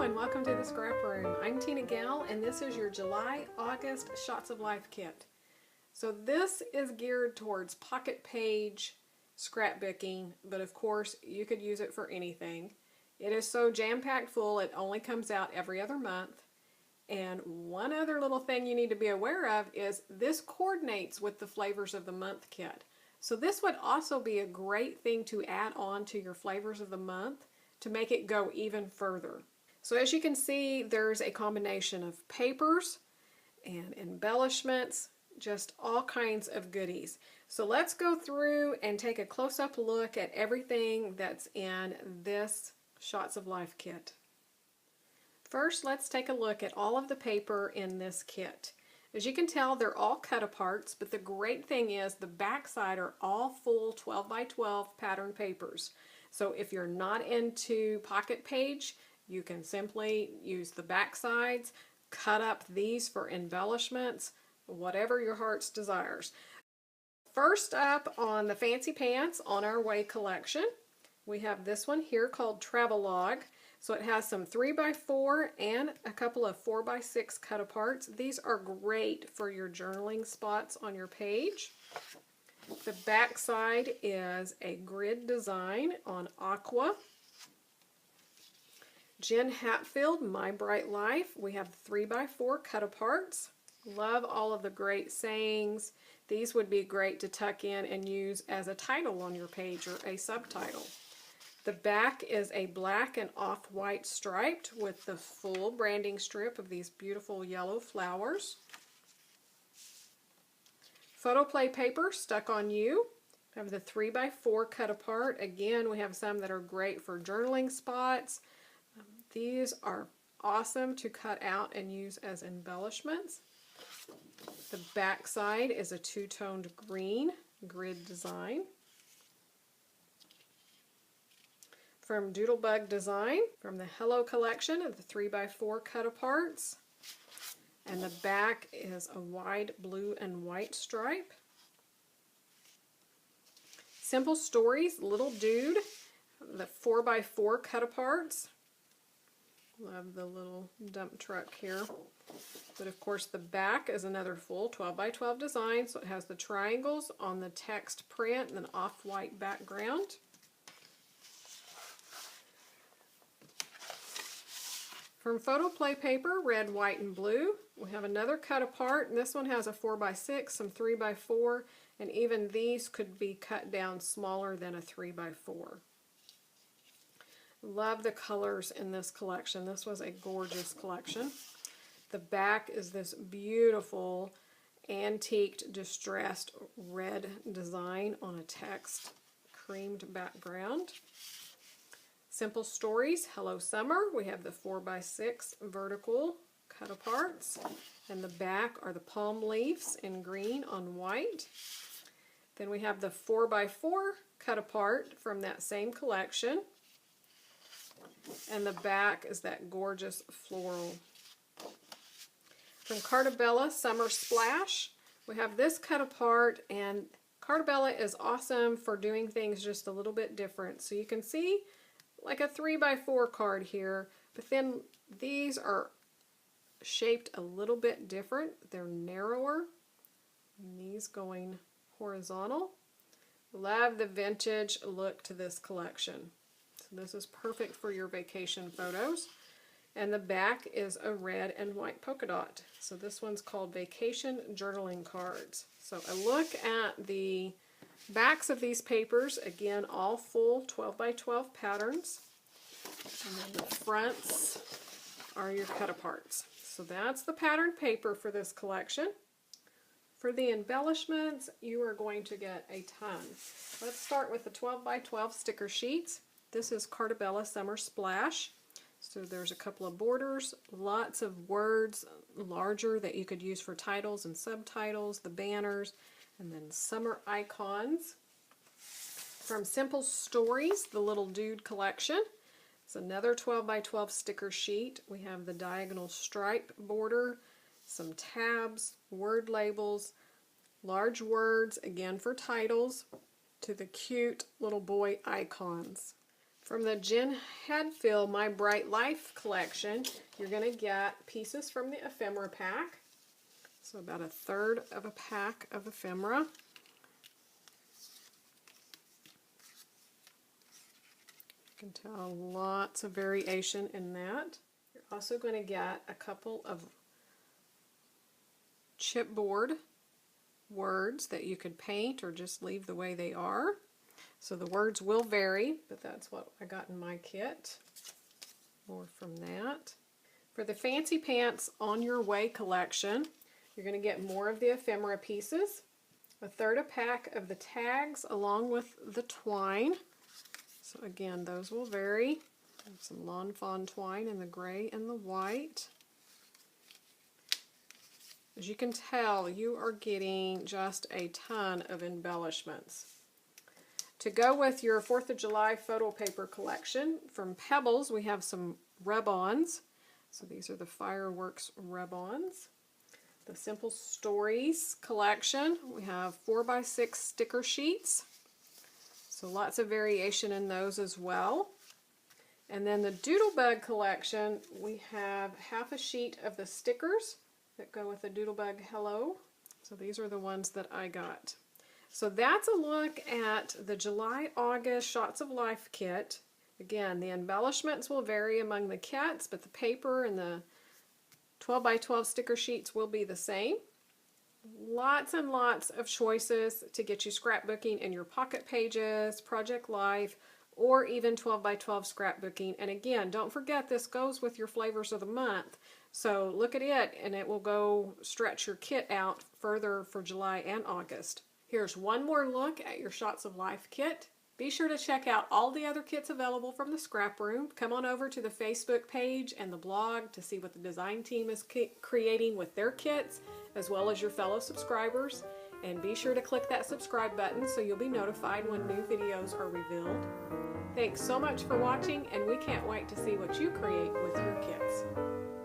and welcome to the Scrap Room. I'm Tina Gale and this is your July-August Shots of Life kit. So this is geared towards pocket page scrapbooking, but of course you could use it for anything. It is so jam-packed full, it only comes out every other month. And one other little thing you need to be aware of is this coordinates with the Flavors of the Month kit. So this would also be a great thing to add on to your Flavors of the Month to make it go even further. So as you can see, there's a combination of papers and embellishments, just all kinds of goodies. So let's go through and take a close-up look at everything that's in this Shots of Life kit. First, let's take a look at all of the paper in this kit. As you can tell, they're all cut aparts, but the great thing is the backside are all full 12 by 12 pattern papers. So if you're not into pocket page, you can simply use the back sides, cut up these for embellishments, whatever your heart's desires. First up on the Fancy Pants On Our Way collection, we have this one here called Travelogue. So it has some 3x4 and a couple of 4x6 cut aparts. These are great for your journaling spots on your page. The back side is a grid design on aqua. Jen Hatfield, My Bright Life. We have 3x4 cut aparts. Love all of the great sayings. These would be great to tuck in and use as a title on your page or a subtitle. The back is a black and off-white striped with the full branding strip of these beautiful yellow flowers. Photoplay paper Stuck on You. We have the 3x4 cut apart. Again, we have some that are great for journaling spots. These are awesome to cut out and use as embellishments. The back side is a two-toned green grid design. From Doodlebug Design, from the Hello collection of the 3x4 cut aparts. And the back is a wide blue and white stripe. Simple Stories, Little Dude, the 4x4 cut aparts. Love the little dump truck here. But of course the back is another full 12x12 design, so it has the triangles on the text print and an off-white background. From Photoplay paper, red, white, and blue, we have another cut apart, and this one has a 4x6, some 3x4, and even these could be cut down smaller than a 3x4. Love the colors in this collection. This was a gorgeous collection. The back is this beautiful antiqued distressed red design on a text creamed background. Simple Stories, Hello Summer. We have the 4x6 vertical cut aparts, and the back are the palm leaves in green on white. Then we have the 4x4 cut apart from that same collection, and the back is that gorgeous floral. From Cartabella Summer Splash, we have this cut apart, and Cartabella is awesome for doing things just a little bit different. So you can see like a 3x4 card here, but then these are shaped a little bit different. They're narrower, and these going horizontal. Love the vintage look to this collection. So this is perfect for your vacation photos. And the back is a red and white polka dot. So this one's called Vacation Journaling Cards. So a look at the backs of these papers, again, all full 12x12 patterns. And then the fronts are your cut aparts. So that's the pattern paper for this collection. For the embellishments, you are going to get a ton. Let's start with the 12x12 sticker sheets. This is Cartabella Summer Splash. So there's a couple of borders, lots of words, larger that you could use for titles and subtitles, the banners, and then summer icons. From Simple Stories, the Little Dude collection. It's another 12x12 sticker sheet. We have the diagonal stripe border, some tabs, word labels, large words, again for titles, to the cute little boy icons. From the Jen Hadfield My Bright Life collection, you're going to get pieces from the ephemera pack. So about 1/3 of a pack of ephemera. You can tell lots of variation in that. You're also going to get a couple of chipboard words that you could paint or just leave the way they are. So the words will vary, but that's what I got in my kit. More from that. For the Fancy Pants On Your Way collection, you're going to get more of the ephemera pieces, 1/3 a pack of the tags along with the twine. So again, those will vary. Some Lawn Fawn twine in the gray and the white. As you can tell, you are getting just a ton of embellishments. To go with your 4th of July photo paper collection, from Pebbles, we have some rub-ons. So these are the fireworks rub-ons. The Simple Stories collection, we have 4x6 sticker sheets. So lots of variation in those as well. And then the Doodlebug collection, we have 1/2 a sheet of the stickers that go with the Doodlebug Hello. So these are the ones that I got. So that's a look at the July-August Shots of Life kit. Again, the embellishments will vary among the kits, but the paper and the 12x12 sticker sheets will be the same. Lots and lots of choices to get you scrapbooking in your Pocket Pages, Project Life, or even 12x12 scrapbooking. And again, don't forget this goes with your flavors of the month. So look at it and it will go stretch your kit out further for July and August. Here's one more look at your Shots of Life kit. Be sure to check out all the other kits available from the Scrap Room. Come on over to the Facebook page and the blog to see what the design team is creating with their kits, as well as your fellow subscribers. And be sure to click that subscribe button so you'll be notified when new videos are revealed. Thanks so much for watching, and we can't wait to see what you create with your kits.